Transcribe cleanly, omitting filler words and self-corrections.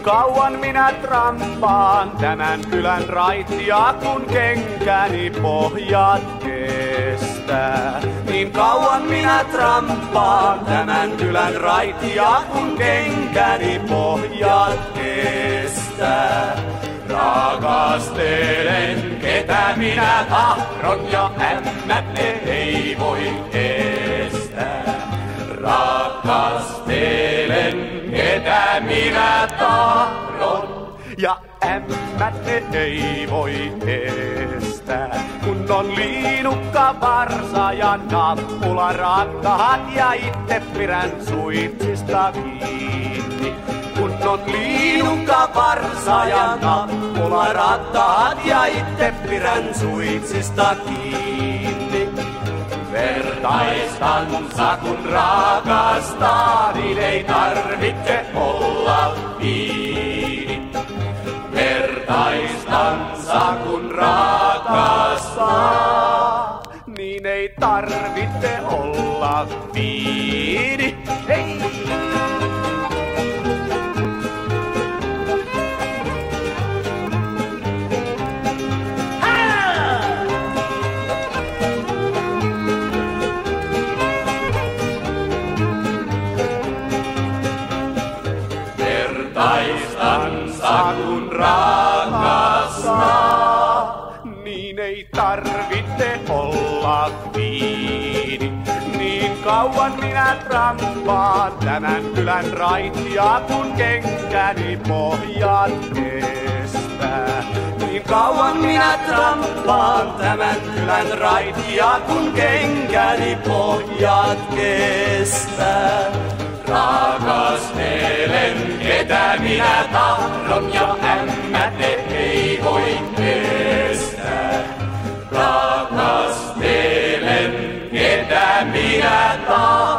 kauan minä trampaan tämän kylän raittia, kun kenkäni pohjat kestää. Niin kauan minä trampaan tämän kylän raittia, kun kenkäni pohjat kestää. Rakastelen, ketä minä tahdon, ja ämmät ei voi estää. Rakastelen, ketä minä tahdon, ja ämmät ei voi estää. Kun on liinukka, varsa ja nappula rakkaat, ja itse pidän suitsista kiinni. Kun on liinukka, varsa ja nappula rakkaat, ja itse pidän suitsista kiinni. Vertaistansa kun rakastaa, niin ei tarvitse olla viini. Vertaistansa kun rakastaa, niin ei tarvitse olla viini. Hei! Vertaistansa kun rakastaa, niin ei tarvitse olla viini. Niin kauan minä trampaan tämän kylän raittia, kun kenkäni pohjat kestää. Niin kauan minä trampaan tämän kylän raittia, kun kenkäni pohjat kestää. Rakastelen, ketä minä tahdon, ja ämmät ei voi estää. Rakastelen, ketä minä tahdon.